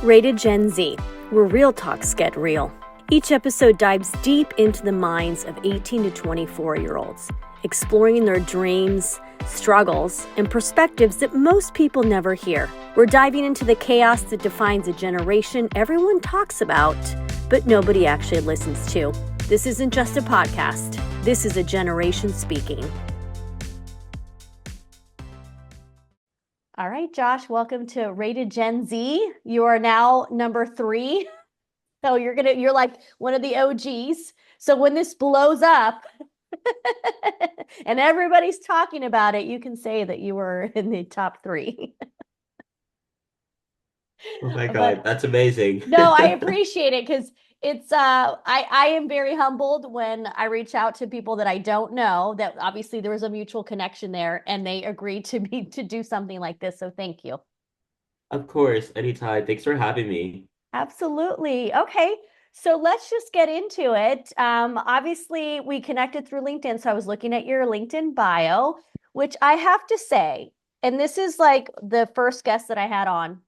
Rated Gen Z, where real talks get real. Each episode dives deep into the minds of 18 to 24-year-olds, exploring their dreams, struggles, and perspectives that most people never hear. We're diving into the chaos that defines a generation everyone talks about, but nobody actually listens to. This isn't just a podcast. This is a generation speaking. All right, Josh, welcome to Rated Gen Z. You are now number 3. So you're like one of the OGs. So when this blows up and everybody's talking about it, you can say that you were in the top 3. Oh my God, But that's amazing. no, I appreciate it because it's I am very humbled when I reach out to people that I don't know, that obviously there was a mutual connection there and they agreed to me to do something like this. So thank you. Of course, anytime. Thanks for having me. Absolutely. Okay. So let's just get into it. Obviously, we connected through LinkedIn. So I was looking at your LinkedIn bio, which I have to say, and this is like the first guest that I had on.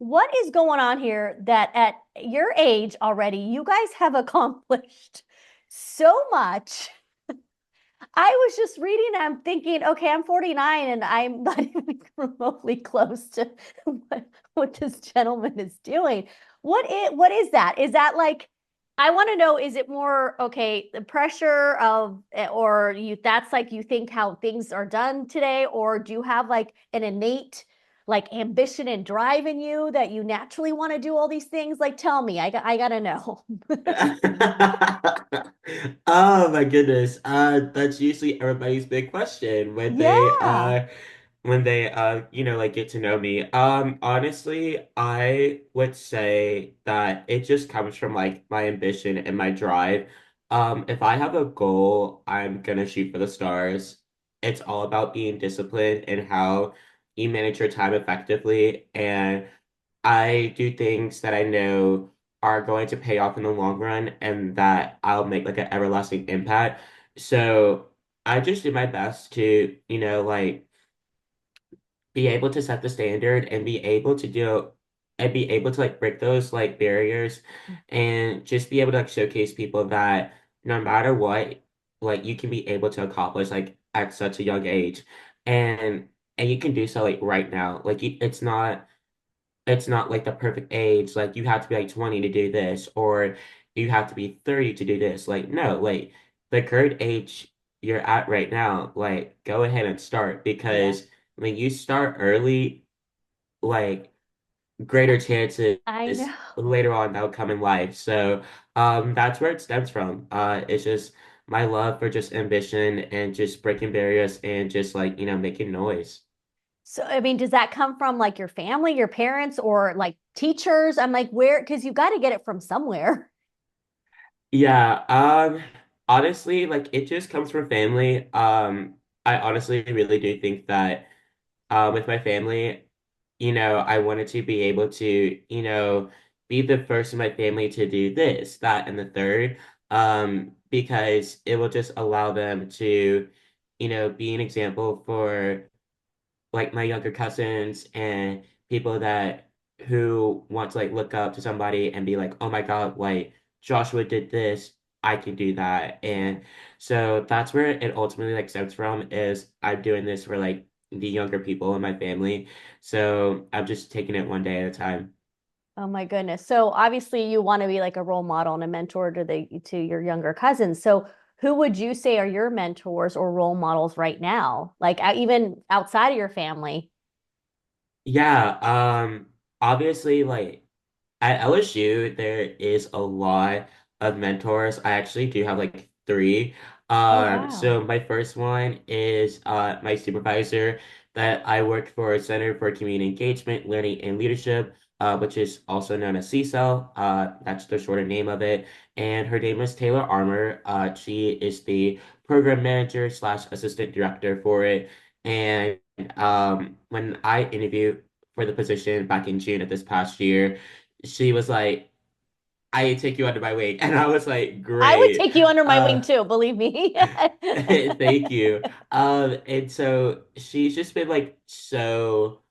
What is going on here that at your age already, you guys have accomplished so much? I was just reading, I'm thinking, okay, I'm 49 and I'm not even remotely close to what this gentleman is doing. What is that? Is that like, I want to know, is it more, okay, the pressure of, or you, that's like you think how things are done today, or do you have like an innate like ambition and drive in you that you naturally want to do all these things? Like, tell me, I gotta know. Oh my goodness. That's usually everybody's big question when they Yeah. like get to know me. Honestly, I would say that it just comes from like my ambition and my drive. If I have a goal, I'm gonna shoot for the stars. It's all about being disciplined and how you manage your time effectively. And I do things that I know are going to pay off in the long run and that I'll make like an everlasting impact. So I just do my best to, like be able to set the standard and be able to do and be able to like break those like barriers and just be able to like showcase people that no matter what, like you can be able to accomplish like at such a young age. And you can do so like right now. Like it's not like the perfect age. Like you have to be like 20 to do this, or you have to be 30 to do this. Like, no, like the current age you're at right now, like go ahead and start Yeah. because when you start early, like greater chances I know. later on that'll come in life. So that's where it stems from. It's just my love for just ambition and just breaking barriers and just like, making noise. So, I mean, does that come from like your family, your parents, or like teachers? I'm like, where? Because you got to get it from somewhere. Yeah, honestly, like it just comes from family. I honestly really do think that with my family, I wanted to be able to, be the first in my family to do this, that, and the third, because it will just allow them to, be an example for like my younger cousins and people that who want to like look up to somebody and be like, oh my God, like Joshua did this, I can do that. And so that's where it ultimately like stems from is I'm doing this for like the younger people in my family. So I'm just taking it one day at a time. Oh my goodness. So obviously you want to be like a role model and a mentor to your younger cousins. So who would you say are your mentors or role models right now? Like even outside of your family? Yeah, obviously like at LSU, there is a lot of mentors. I actually do have like three. Oh wow. So my first one is my supervisor that I worked for Center for Community Engagement, Learning, and Leadership, which is also known as CCEL. That's the shorter name of it. And her name is Taylor Armour. She is the program manager slash assistant director for it. And when I interviewed for the position back in June of this past year, she was like, I take you under my wing. And I was like, I would great. take you under my wing Uh, too, believe me. thank you. And so she's just been like so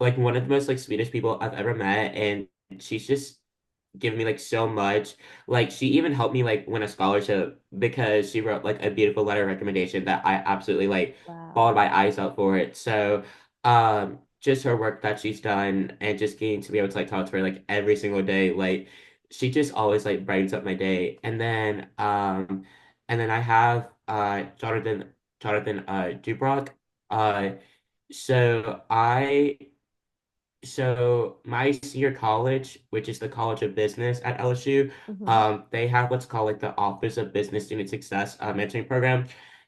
like one of the most like sweetest people I've ever met, and she's just given me like so much. Like she even helped me like win a scholarship because she wrote like a beautiful letter of recommendation that I absolutely like Wow. bawled my eyes out for it. So just her work that she's done and just getting to be able to like talk to her like every single day, like she just always like brightens up my day. And then I have Jonathan Dubrock. Uh so I so my senior college, which is the College of Business at LSU, Hmm. they have what's called like the Office of Business Student Success mentoring program.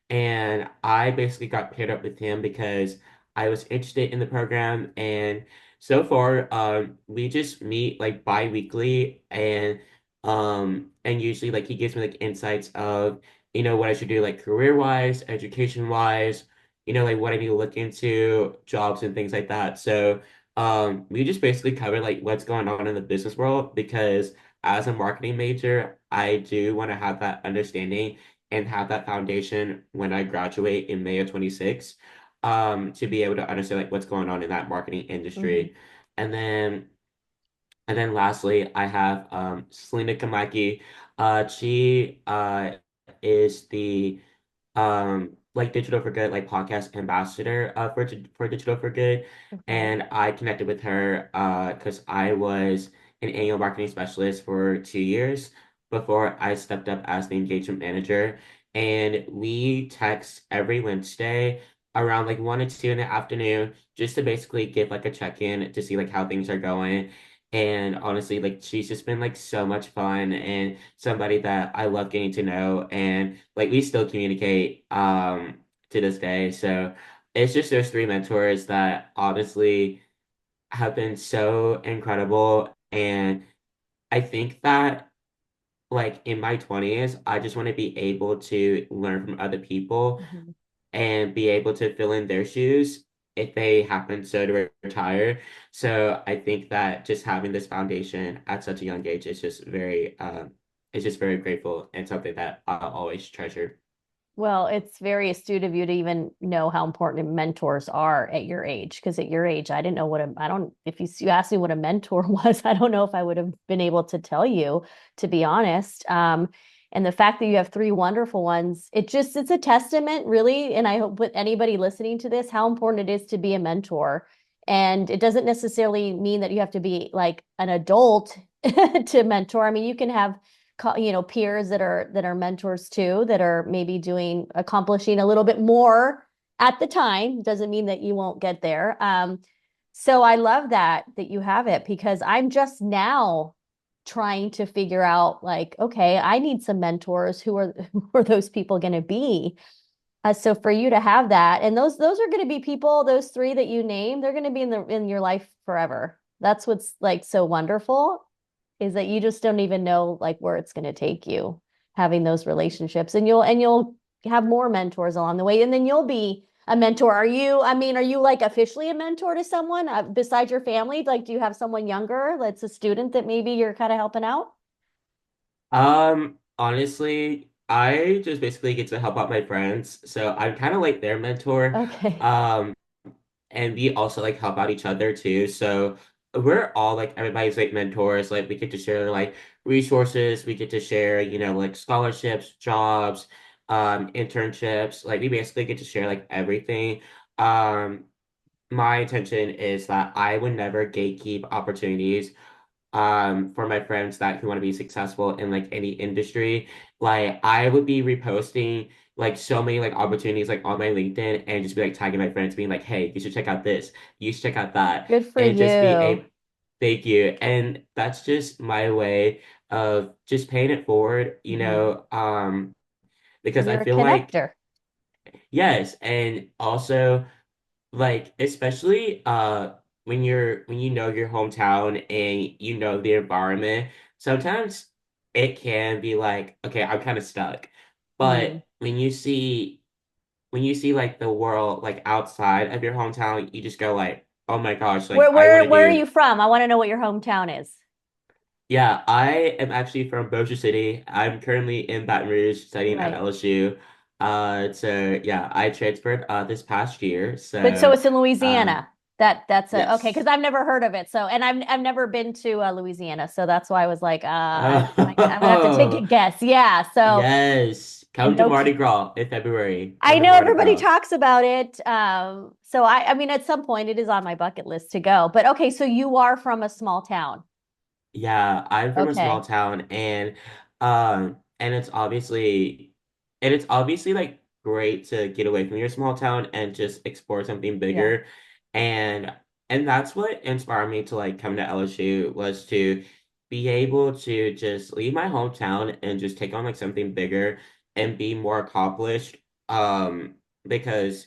And I basically got paired up with him because I was interested in the program. And so far, we just meet like bi-weekly and usually like he gives me like insights of, what I should do like career-wise, education-wise, like what I need to look into, jobs and things like that. So we just basically cover like what's going on in the business world because as a marketing major, I do want to have that understanding and have that foundation when I graduate in May of 26, to be able to understand like what's going on in that marketing Hmm. industry. And then and then lastly, I have Selena Kamaki. She is the like Digital for Good like podcast ambassador for Digital for Good, Okay. and I connected with her because I was an annual marketing specialist for 2 years before I stepped up as the engagement manager, and we text every Wednesday around like 1 or 2 in the afternoon just to basically give like a check-in to see like how things are going. And honestly, like she's just been like so much fun and somebody that I love getting to know. And like we still communicate to this day. So it's just those three mentors that honestly have been so incredible. And I think that like in my 20s, I just want to be able to learn from other people Hmm. and be able to fill in their shoes if they happen so to retire. So I think that just having this foundation at such a young age is just it's just very grateful and something that I'll always treasure. Well, it's very astute of you to even know how important mentors are at your age. Because at your age, I didn't know I don't, if you asked me what a mentor was, I don't know if I would have been able to tell you, to be honest. And the fact that you have three wonderful ones, it's a testament, really. And I hope with anybody listening to this, how important it is to be a mentor. And it doesn't necessarily mean that you have to be like an adult to mentor. I mean, you can have peers that are mentors too, that are maybe accomplishing a little bit more at the time. Doesn't mean that you won't get there. So I love that you have it, because I'm just now trying to figure out, like, okay, I need some mentors. Who are those people going to be? So for you to have that, and those are going to be people, those three that you name, they're going to be in your life forever. That's what's like so wonderful, is that you just don't even know like where it's going to take you, having those relationships. And you'll have more mentors along the way, and then you'll be a mentor. Are you like officially a mentor to someone besides your family? Like, do you have someone younger that's a student that maybe you're kind of helping out? Honestly, I just basically get to help out my friends. So I'm kind of like their mentor. Okay. Um, and we also like help out each other too. So we're all like everybody's like mentors. Like we get to share like resources, we get to share, like scholarships, jobs, internships. Like we basically get to share like everything. Um, my intention is that I would never gatekeep opportunities for my friends that who want to be successful in like any industry. Like I would be reposting like so many like opportunities like on my LinkedIn and just be like tagging my friends being like, hey, you should check out this, you should check out that, Good for and just be you. a thank you. And that's just my way of just paying it forward, Hmm. because I You're a feel like connector. yes, and also like especially when you know your hometown and you know the environment, sometimes it can be like, okay, I'm kind of stuck. Hmm. But when you see like the world like outside of your hometown, you just go like, oh my gosh, like Where I want where to where are do you from? I want to know what your hometown is. yeah, I am actually from Bossier City. I'm currently in Baton Rouge studying at Right. LSU. So yeah, I transferred this past year. But so So it's in um Louisiana. That's a okay because Yes. I've never heard of it. So, and I've never been to Louisiana, so that's why I was like, I'm gonna have to take a Oh, guess. Yeah. So yes. Come to no, Mardi Gras in February. I Come to know Mardi everybody Gras. talks about it. So I mean, at some point, it is on my bucket list to go. But okay, so you are from a small town. Yeah, I'm from a small Okay. town and it's obviously like great to get away from your small town and just explore something Yeah. bigger. And and that's what inspired me to like come to LSU was to be able to just leave my hometown and just take on like something bigger and be more accomplished. Because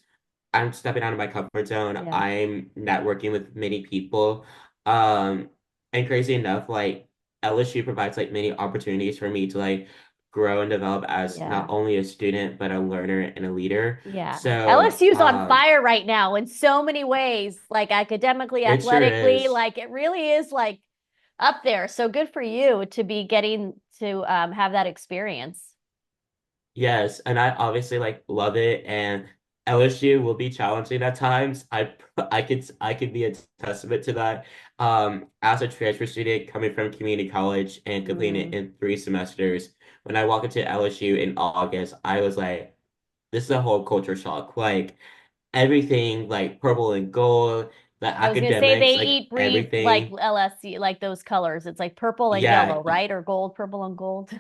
I'm stepping out of my comfort zone. Yeah. I'm networking with many people. Um and crazy enough, like LSU provides like many opportunities for me to like grow and develop as not Yeah. only a student but a learner and a leader. Yeah. So, LSU's on fire right now in so many ways, like academically, it sure athletically, is. like it really is like up there. So good for you to be getting to have that experience. Yes, and I obviously like love it and LSU will be challenging at times. I could be a testament to that. As a transfer student coming from community college and completing it Mm. in 3 semesters, when I walked into LSU in August, I was like, this is a whole culture shock. Like everything like purple and gold, the I was gonna say they academics, like eat, breathe like everything. LSU, like those colors. It's like purple and Yeah, yellow, right? Or gold, purple and gold.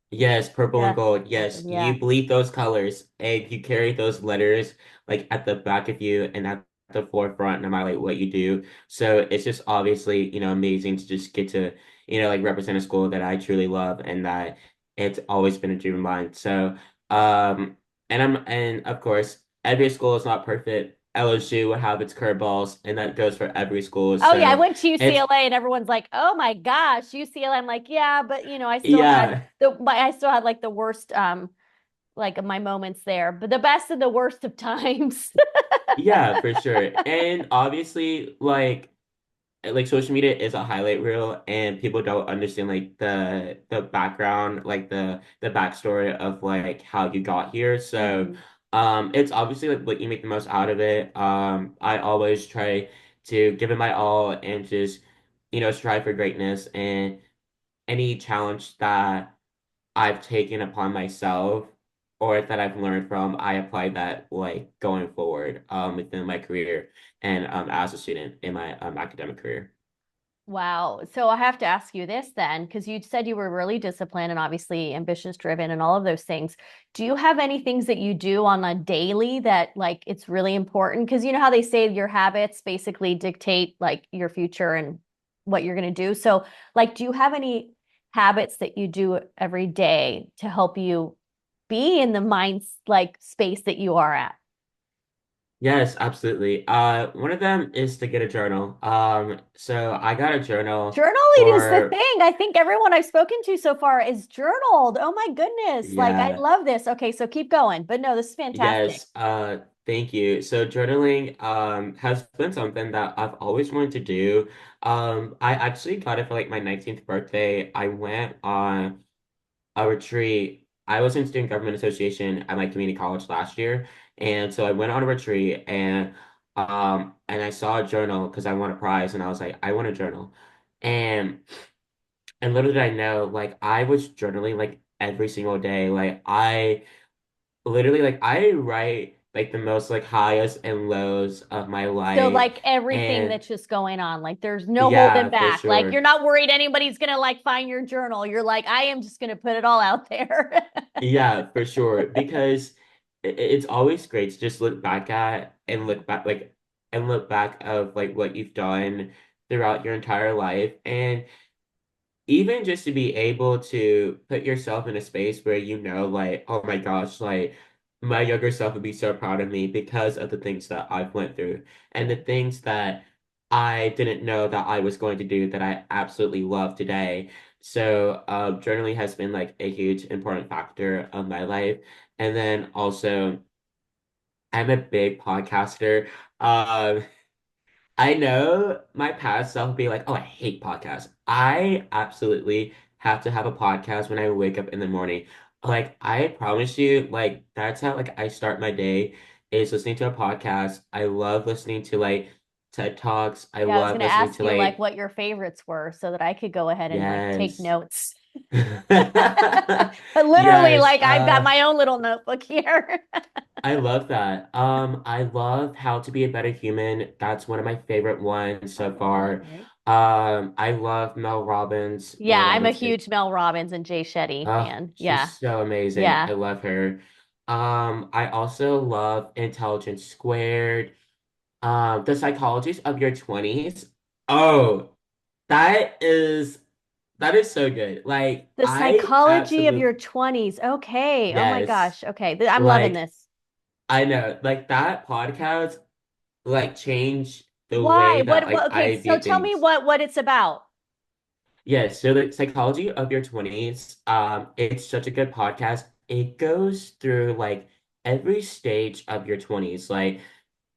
yes, purple and Yeah. gold. Something. Yes, Yeah. you bleed those colors and you carry those letters like at the back of you and at the forefront no matter like what you do. So it's just obviously, amazing to just get to, like represent a school that I truly love and that it's always been a dream of mine. So, and of course, every school is not perfect. LSU will have its curveballs and that goes for every school. Oh yeah, I So went to it's UCLA and everyone's like, "Oh my gosh, UCLA." I'm like, "Yeah, but I still had yeah. I still had like the worst like my moments there, but the best and the worst of times." Yeah, for sure. And obviously, like social media is a highlight reel and people don't understand like the background, like the backstory of like how you got here. So Mhm. it's obviously like what you make the most out of it. I always try to give it my all and just, strive for greatness and any challenge that I've taken upon myself or that I've learned from, I apply that like going forward within my career and as a student in my academic career. Wow. So I have to ask you this then, because you said you were really disciplined and obviously ambitious driven and all of those things. Do you have any things that you do on a daily that like it's really important? Because you know how they say your habits basically dictate like your future and what you're going to do. So, like, do you have any habits that you do every day to help you be in the mind like space that you are at? Yes, absolutely. One of them is to get a journal. So I got a journal Journaling is the for, thing. I think everyone I've spoken to so far is journaled. Oh my goodness. Like, I yeah, love this. Okay, so keep going. But no, this is fantastic. yes, thank you. So journaling has been something that I've always wanted to do. I actually got it for like my 19th birthday. I went on a retreat. I was in Student Government Association at my community college last year, and so I went on a retreat and I saw a journal because I won a prize, and I was like, I want a journal, and and little did I know, like I was journaling like every single day, like I literally like I write like the most like highest and lows of my So, life, like, everything and that's just going on, like, there's no holding yeah, for back. Like, you're sure. not worried anybody's gonna like find your journal. You're like, I am just gonna put it all out there. Yeah, for sure. Because it's always great to just look back at and look back and look back of like what you've done throughout your entire life. And even just to be able to put yourself in a space where like, oh my gosh, like my younger self would be so proud of me because of the things that I've went through and the things that I didn't know that I was going to do that I absolutely love today. So, journaling has been like a huge important factor of my life. And then also, I'm a big podcaster. Um, I know my past self would be like, oh, I hate podcasts. I absolutely have to have a podcast when I wake up in the morning. Like, I promise you, like, that's how like I start my day is listening to a podcast. I love listening to like TED Talks. I Yeah, I was love going to listening ask to you like like what your favorites were so that I could go ahead and like take yes. notes. But literally, Yes, like I've got my own little notebook here. I love that. I love How to Be a Better Human. That's one of my favorite ones so far. Okay. I love Mel Robbins. Yeah, Mel I'm a Robbins is huge Mel Robbins and Jay Shetty fan. Yeah. she's so amazing. Yeah. I love her. I also love Intelligence Squared. The Psychologies of Your 20s. Oh, that is that is so good. Like The I psychology of your absolutely 20s. Okay. Oh my yes. gosh. Okay. I'm loving Like this. I know, like that podcast like changed the Why? way that like Okay, I so view tell me things. what it's about. Yeah, so the Psychology of Your 20s, it's such a good podcast. It goes through like every stage of your 20s, like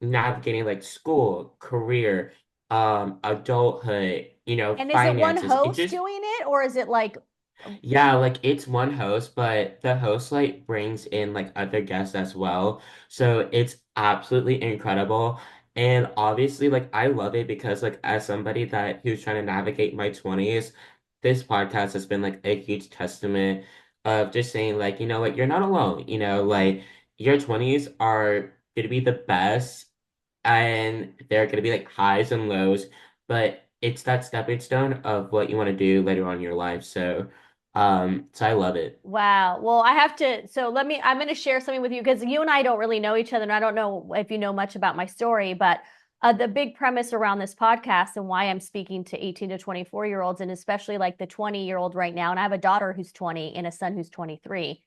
navigating like school, career, adulthood, And is it one finances. It host just doing it or is it like yeah, like it's one host, but the host like brings in like other guests as well. So it's absolutely incredible. And obviously, like I love it because like as somebody that who's trying to navigate my 20s, this podcast has been like a huge testament of just saying like, you know what, you're not alone. Like your 20s are gonna be the best and there are gonna be like highs and lows, but it's that stepping stone of what you want to do later on in your life. So I love it. wow. Well, I have to, so I'm going to share something with you because you and I don't really know each other. And I don't know if you know much about my story, but the big premise around this podcast and why I'm speaking to 18 to 24-year-olds and especially like the 20-year-old right now. And I have a daughter who's 20 and a son who's 23.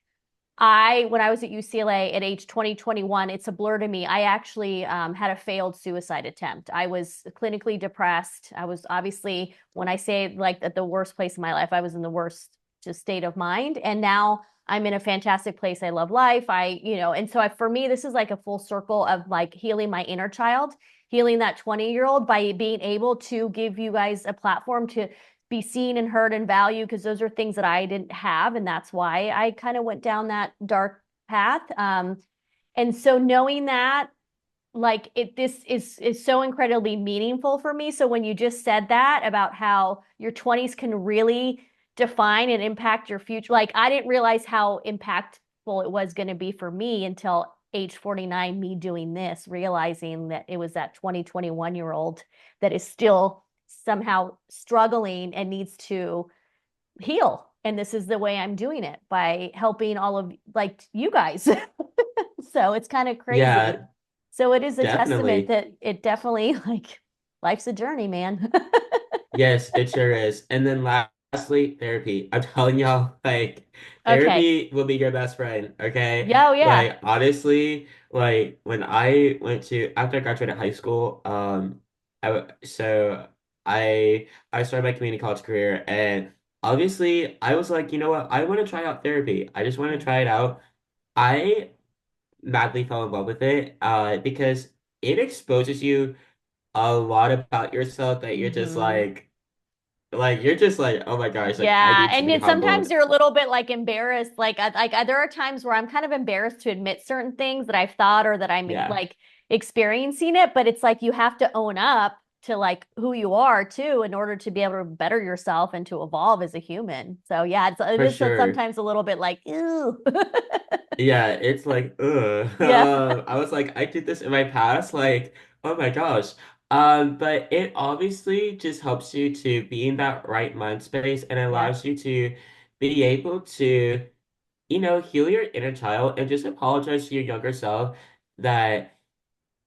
When I was at UCLA at age 20, 21, it's a blur to me. I actually had a failed suicide attempt. I was clinically depressed. I was obviously, when I say like at the worst place in my life, I was in the worst just state of mind. And now I'm in a fantastic place. I love life. And so for me, this is like a full circle of like healing my inner child, healing that 20-year-old by being able to give you guys a platform to be seen and heard and valued because those are things that I didn't have. And that's why I kind of went down that dark path. And so knowing that, like this is so incredibly meaningful for me. So when you just said that about how your 20s can really define and impact your future, like I didn't realize how impactful it was going to be for me until age 49, me doing this, realizing that it was that 2021-year-old that is still somehow struggling and needs to heal. And this is the way I'm doing it by helping all of like you guys. So it's kind of crazy. Yeah, So it is a testament definitely. that it definitely like life's a journey, man. Yes, it sure is. And then lastly, therapy. I'm telling y'all, like, Okay. therapy will be your best friend, okay? Yeah, oh yeah. Like, honestly, like when I went to after I graduated high school, so I started my community college career, and obviously I was like, you know what, I want to try out therapy. I just want to try it out. I madly fell in love with it, because it exposes you a lot about yourself that you're just Mm-hmm. you're just like, oh my gosh, like I Yeah, need to and be then sometimes humbled. you're a little bit like embarrassed. There are times where I'm kind of embarrassed to admit certain things that I've thought or that I'm Yeah, like experiencing it, but it's like you have to own up to like who you are too in order to be able to better yourself and to evolve as a human. So yeah, it for is sure. sometimes a little bit like, ew. Yeah, it's like, ugh. Yeah. I was like, I did this in my past, like, oh my gosh. But it obviously just helps you to be in that right mind space and Yeah. allows you to be able to, heal your inner child and just apologize to your younger self that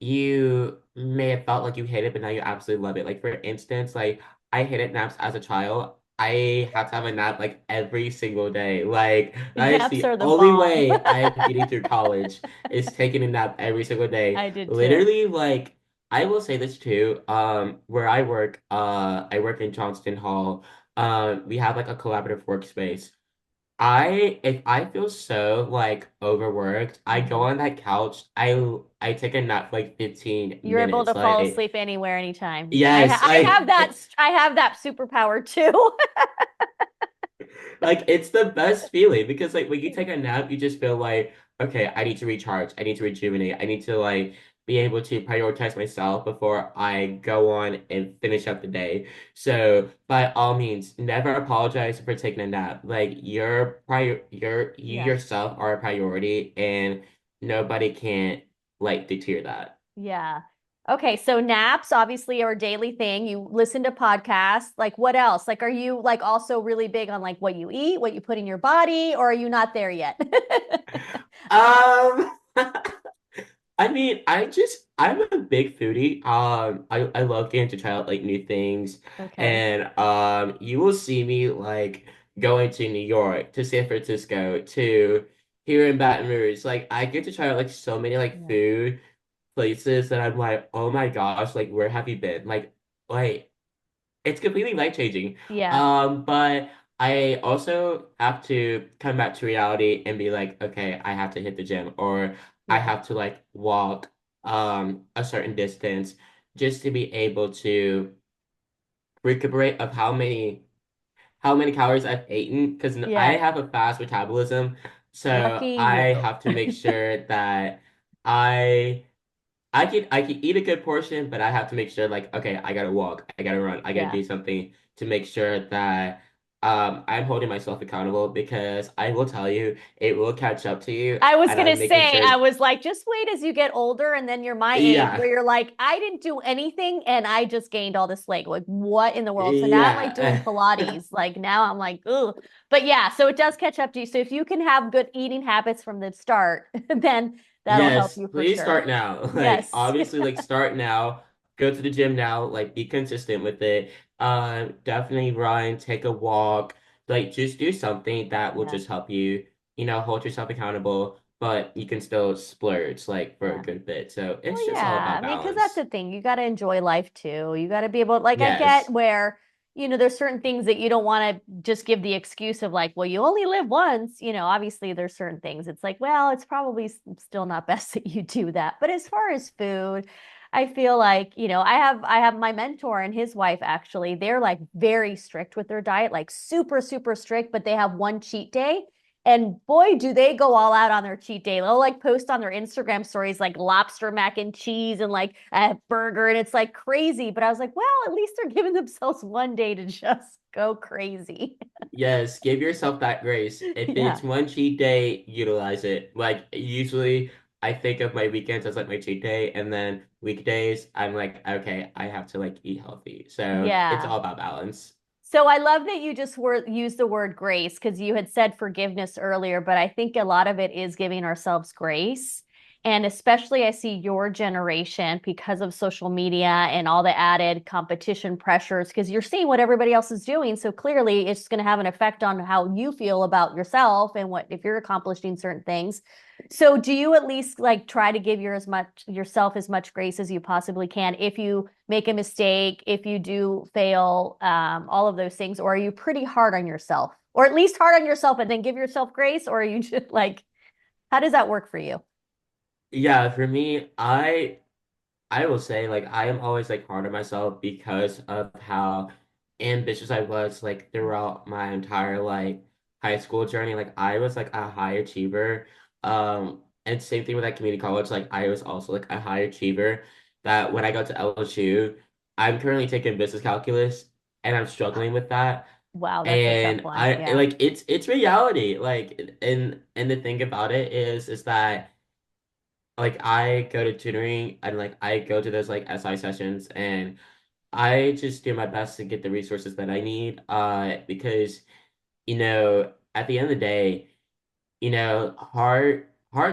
you may have felt like you hate it, but now you absolutely love it. Like for instance, like I hated naps as a child. I have to have a nap like every single day. Like that is Naps the are the only bomb. way I'm getting through college is taking a nap every single day. I did too. Literally, like I will say this too. Where I work in Johnston Hall. We have like a collaborative workspace. If I feel so like overworked, I go Mhm. on that couch. I take a nap for like 15 You're able to minutes. fall Like asleep anywhere, anytime. yes, I have that superpower too. like it's the best feeling because like when you take a nap, you just feel like, okay, I need to recharge. I need to rejuvenate. I need to like be able to prioritize myself before I go on and finish up the day. So by all means, never apologize for taking a nap. Like you Yeah. yourself are a priority and nobody can like deter that. Yeah. Okay, so naps obviously are a daily thing. You listen to podcasts. Like what else? Like are you like also really big on like what you eat, what you put in your body, or are you not there yet? Um I mean, I'm a big foodie. I love getting to try out like new things. Okay. And you will see me like going to New York, to San Francisco, to here in Baton Rouge. Like I get to try out like so many like Yeah. food places that I'm like, oh my gosh, like where have you been? Like it's completely life changing. Yeah. But I also have to come back to reality and be like, okay, I have to hit the gym or I Yeah. have to like walk a certain distance just to be able to recuperate of how many calories I've eaten because I Yeah. have a fast metabolism. So Lucky I you. have to make sure that I I can eat a good portion, but I have to make sure like okay, I gotta walk, I gotta run, I gotta Yeah. do something to make sure that I'm holding myself accountable because I will tell you it will catch up to you I was and I'm gonna making say, I sure was like, just wait as you get older, and then you're my age, yeah. where you're like, I didn't do anything, and I just gained all this weight. Like, what in the world? So now I'm like doing Yeah. Pilates. Like now I'm like, ugh. But yeah, so it does catch up to you. So if you can have good eating habits from the start, then that'll help Yes, you for please sure. start now. Like Yes. obviously like start now. Go to the gym now, like be consistent with it. Definitely run, take a walk, like just do something that will Yeah. just help you, hold yourself accountable, but you can still splurge like for a Yeah. good bit. So Well, it's just all yeah. I about mean, because that's balance. the thing. You got to enjoy life too. You got to be able, like, I get Yes. where, there's certain things that you don't want to just give the excuse of, like, well, you only live once. Obviously, there's certain things. It's like, well, it's probably still not best that you do that. But as far as food, I feel like, I have my mentor and his wife actually, they're like very strict with their diet, like super, super strict, but they have one cheat day. And boy, do they go all out on their cheat day. They'll like post on their Instagram stories like lobster mac and cheese and like a burger, and it's like crazy. But I was like, well, at least they're giving themselves one day to just go crazy. Yes, give yourself that grace. If Yeah. it's one cheat day, utilize it. Like usually I think of my weekends as like my cheat day and then weekdays I'm like, okay, I have to like eat healthy. So it's Yeah. all about balance. So I love that you just used the word grace because you had said forgiveness earlier, but I think a lot of it is giving ourselves grace. And especially I see your generation because of social media and all the added competition pressures, because you're seeing what everybody else is doing. So clearly it's going to have an effect on how you feel about yourself and what if you're accomplishing certain things. So do you at least like try to give yourself as much grace as you possibly can if you make a mistake, if you do fail, all of those things, or are you pretty hard on yourself? Or at least hard on yourself and then give yourself grace, or are you just like, how does that work for you? Yeah, for me, I will say like I am always like hard on myself because of how ambitious I was like throughout my entire like high school journey. Like I was like a high achiever. And same thing with that community college. Like I was also like a high achiever that when I got to LSU, I'm currently taking business calculus and I'm struggling with that. Wow, that's a tough And one. I Yeah. like it's reality. Like and the thing about it is that like I go to tutoring and like I go to those like SI sessions and I just do my best to get the resources that I need because at the end of the day hard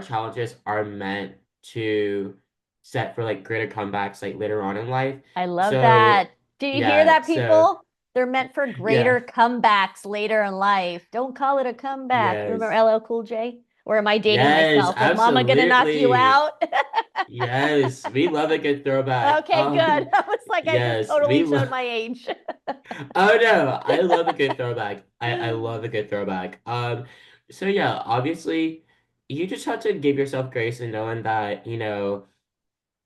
challenges are meant to set for like greater comebacks like later on in life. I love So that. Do you hear yeah, that, so people? They're meant for yeah. greater comebacks later in life. Don't call it a comeback. Remember Yes. LL Cool J? Or am I dating Yes, myself? Is mama gonna knock you absolutely. out? Yes, we love a good throwback. Okay, good. I was like, I just Yes, totally we showed love. my age. Oh no, I love a good throwback. I love a good throwback. So yeah, obviously, you just have to give yourself grace in knowing that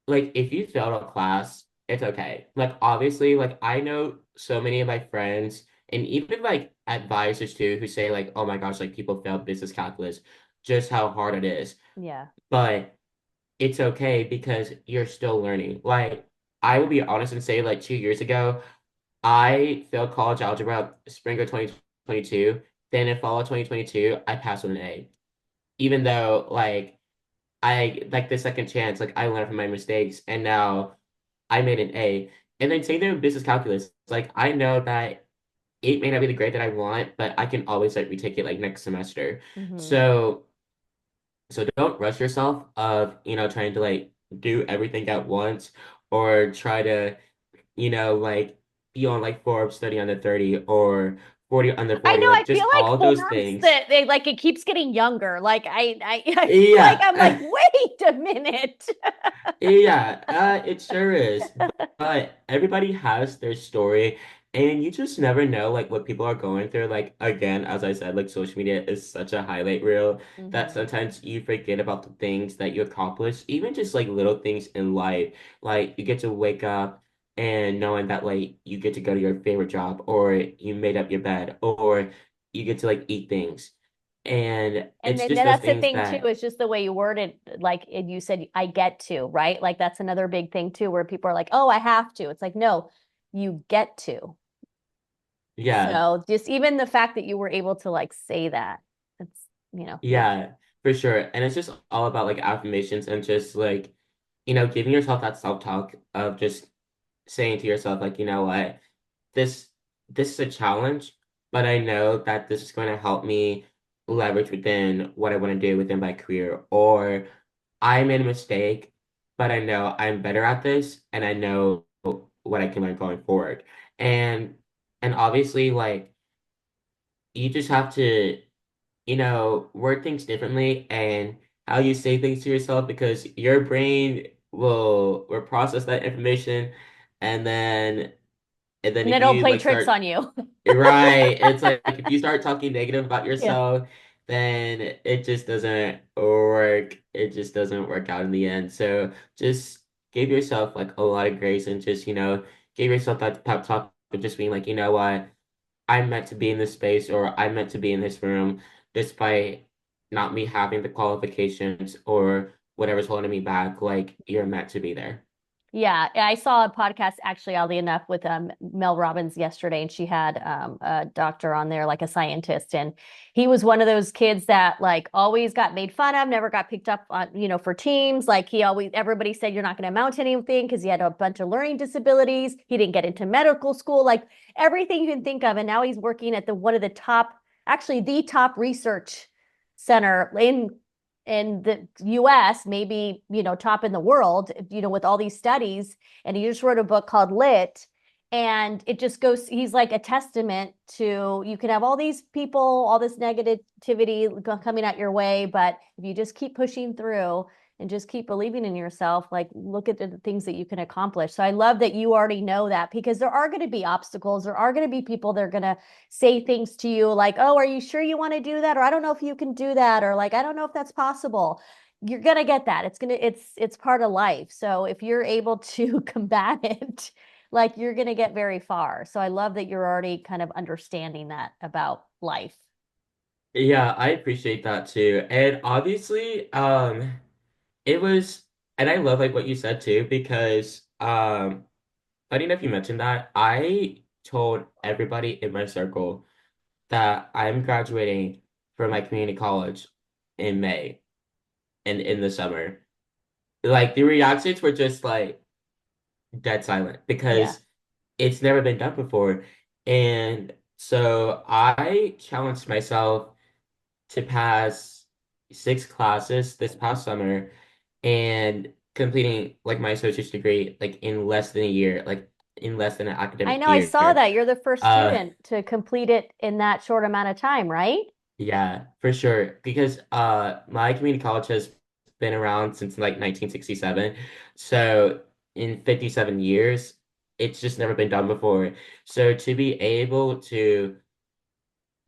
like if you failed a class, it's okay. Like obviously, like I know so many of my friends and even like advisors too who say like, oh my gosh, like people fail business calculus, just how hard it is. Yeah. But it's okay because you're still learning. Like, I will be honest and say, like, 2 years ago, I failed college algebra spring of 2022. Then in fall of 2022, I passed with an A. Even though, like, I like the second chance, like, I learned from my mistakes, and now I made an A. And then same thing with business calculus. Like, I know that it may not be the grade that I want, but I can always like retake it like next semester. Hmm. So don't rush yourself of, trying to like do everything at once or try to, like be on like Forbes 30 under 30 or 40 under I 40, know, I like feel just all like of those Forbes things. that they like it keeps getting younger. Like I feel like Yeah. I'm like, wait a minute. Yeah, it sure is. But everybody has their story, and you just never know like what people are going through. Like again, as I said, like social media is such a highlight reel that Hmm. sometimes you forget about the things that you accomplish, even just like little things in life. Like you get to wake up and knowing that like you get to go to your favorite job, or you made up your bed, or you get to like eat things. And And it's then just those that's the things thing too, that, is just the way you word it. Like you said, I get to, right? Like that's another big thing too, where people are like, oh, I have to. It's like, no, you get to. yeah. So just even the fact that you were able to like say that, it's, yeah. Yeah, for sure. And it's just all about like affirmations and just like, giving yourself that self-talk of just saying to yourself, like, you know what, this this is a challenge, but I know that this is going to help me leverage within what I want to do within my career. Or I made a mistake, but I know I'm better at this and I know what I can learn going forward. And obviously like you just have to word things differently and how you say things to yourself because your brain will process that information and then And if it'll you play like tricks start on you. right, it's like if you start talking negative about Yeah. yourself, then it just doesn't work. It just doesn't work out in the end. So just give yourself like a lot of grace and just, give yourself that pep talk of just being like, you know what? I'm meant to be in this space or I'm meant to be in this room despite not me having the qualifications or whatever's holding me back. Like you're meant to be there. Yeah, I saw a podcast actually, oddly enough, with Mel Robbins yesterday, and she had a doctor on there, like a scientist, and he was one of those kids that like always got made fun of, never got picked up on, for teams. Like he always, everybody said you're not going to amount to anything because he had a bunch of learning disabilities. He didn't get into medical school, like everything you can think of, and now he's working at the one of the top, actually the top research center in the US, maybe, top in the world, with all these studies. And he just wrote a book called Lit. And it just goes, he's like a testament to you can have all these people, all this negativity coming at your way. But if you just keep pushing through and just keep believing in yourself, like look at the things that you can accomplish. So I love that you already know that because there are going to be obstacles. There are going to be people that are going to say things to you like, oh, are you sure you want to do that? Or I don't know if you can do that. Or like, I don't know if that's possible. You're going to get that. It's part of life. So if you're able to combat it, like you're going to get very far. So I love that you're already kind of understanding that about life. Yeah, I appreciate that too. And obviously, it was, and I love like what you said too, because funny enough you mentioned that. I told everybody in my circle that I'm graduating from my community college in May and in the summer. Like the reactions were just like dead silent Yeah. because it's never been done before. And so I challenged myself to pass 6 classes this past summer and completing like my associate's degree like in less than a year, like in less than an I academic know I saw year. that. You're the first Uh student to complete it in that short amount of time, right? yeah, for sure. Because my community college has been around since like 1967. So in 57 years, it's just never been done before. So to be able to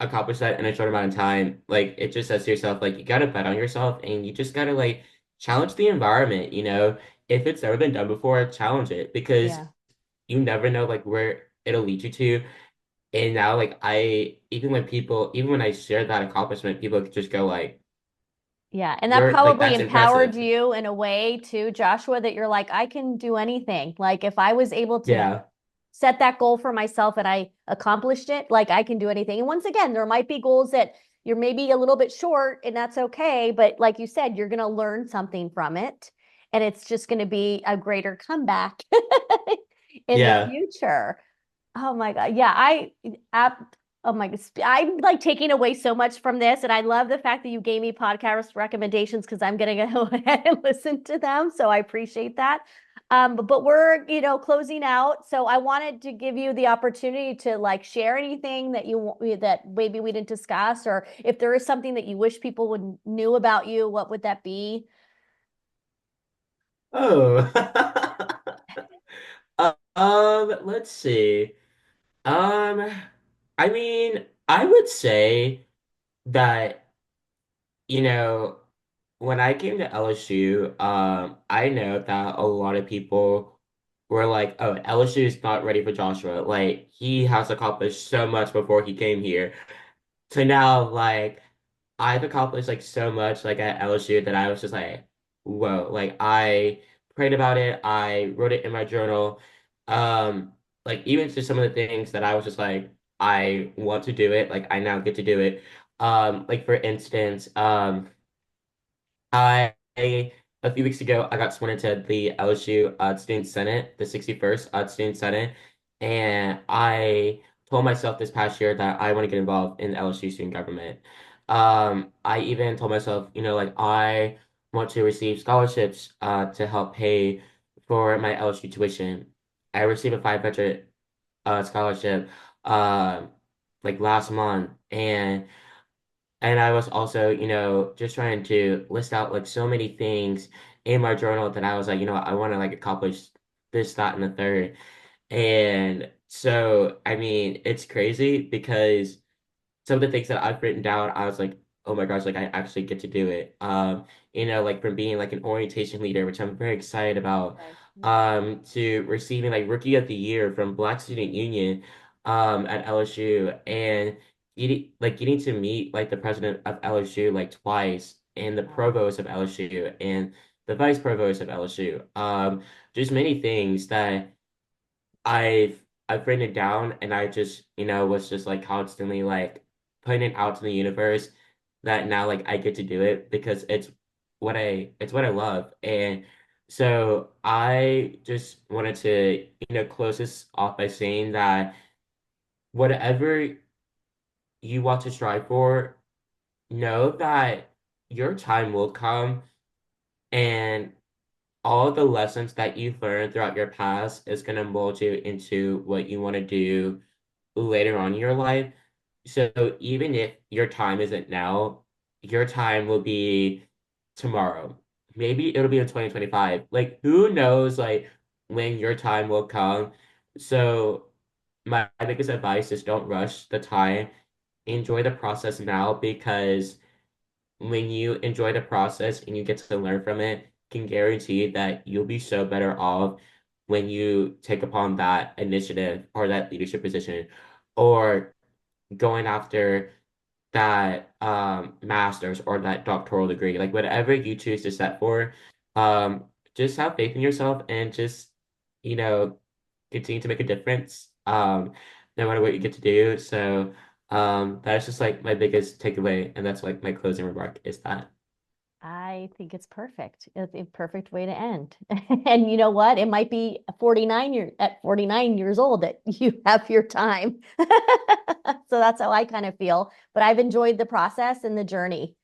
accomplish that in a short amount of time, like it just says to yourself, like you gotta bet on yourself and you just gotta like challenge the environment, you know? If it's never been done before, challenge it because Yeah. you never know like where it'll lead you to. And now like even when I share that accomplishment, people could just go like, Yeah, and that You're like, probably that's empowered impressive. you in a way too, Joshua, that you're like, I can do anything. Like if I was able to Yeah. set that goal for myself and I accomplished it, like I can do anything. And once again, there might be goals that you're maybe a little bit short and that's okay, but like you said, you're going to learn something from it and it's just going to be a greater comeback in the Yeah. future. Oh my God. Yeah, oh my God. I'm like taking away so much from this. And I love the fact that you gave me podcast recommendations because I'm gonna go ahead and listen to them. So I appreciate that. But we're, closing out. So I wanted to give you the opportunity to like share anything that that maybe we didn't discuss, or if there is something that you wish people would knew about you, what would that be? Oh. Let's see. Um, I mean, I would say that, you know, when I came to LSU, I know that a lot of people were like, oh, LSU is not ready for Joshua. Like, he has accomplished so much before he came here. So now, like, I've accomplished like so much like at LSU that I was just like, whoa, like I prayed about it, I wrote it in my journal. Um, like even to some of the things that I was just like, I want to do it, like I now get to do it. Like for instance, I a few weeks ago I got sworn into the LSU Student Senate, the 61st Student Senate, and I told myself this past year that I want to get involved in LSU student government. I even told myself, like I want to receive scholarships to help pay for my LSU tuition. I received a 500 scholarship like last month, and I was also, just trying to list out like so many things in my journal that I was like, I want to like accomplish this, that, and the third. And so, I mean, it's crazy because some of the things that I've written down, I was like, oh my gosh, like I actually get to do it. Like from being like an orientation leader, which I'm very excited about, Okay. Yeah. to receiving like Rookie of the Year from Black Student Union, at LSU, and getting to meet like the president of LSU like twice, and the Wow. provost of LSU, and the vice provost of LSU. Just many things that I've written it down, and I just, was just like constantly like putting it out to the universe that now like I get to do it because it's what I love. And so I just wanted to, close this off by saying that whatever you want to strive for, know that your time will come, and all the lessons that you've learned throughout your past is going to mold you into what you want to do later on in your life. So even if your time isn't now, your time will be tomorrow. Maybe it'll be in 2025. Like who knows like when your time will come. So my biggest advice is don't rush the time. Enjoy the process now, because when you enjoy the process and you get to learn from it, can guarantee that you'll be so better off when you take upon that initiative or that leadership position, or going after that master's or that doctoral degree, like whatever you choose to set for, just have faith in yourself and just, you know, continue to make a difference, no matter what you get to do. So, that's just like my biggest takeaway, and that's like my closing remark is that. I think it's perfect. It's a perfect way to end. And you know what? It might be 49 years old that you have your time. So that's how I kind of feel. But I've enjoyed the process and the journey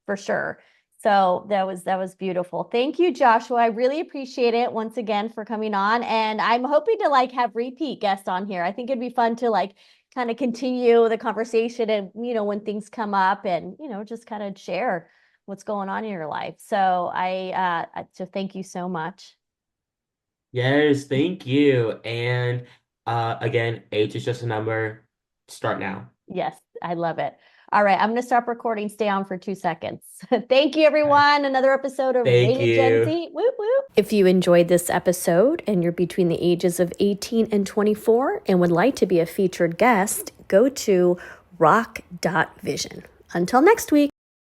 for sure. So that was beautiful. Thank you, Joshua. I really appreciate it once again for coming on. And I'm hoping to like have repeat guests on here. I think it'd be fun to like kind of continue the conversation and when things come up and just kind of share what's going on in your life. So so thank you so much. Yes, thank you. And again, age is just a number. Start now. Yes, I love it. All right, I'm going to stop recording. Stay on for 2 seconds. Thank you, All right. everyone. Another episode of Thank Rated Gen you. Z. Whoop, whoop. If you enjoyed this episode and you're between the ages of 18 and 24 and would like to be a featured guest, go to rock.vision. Until next week.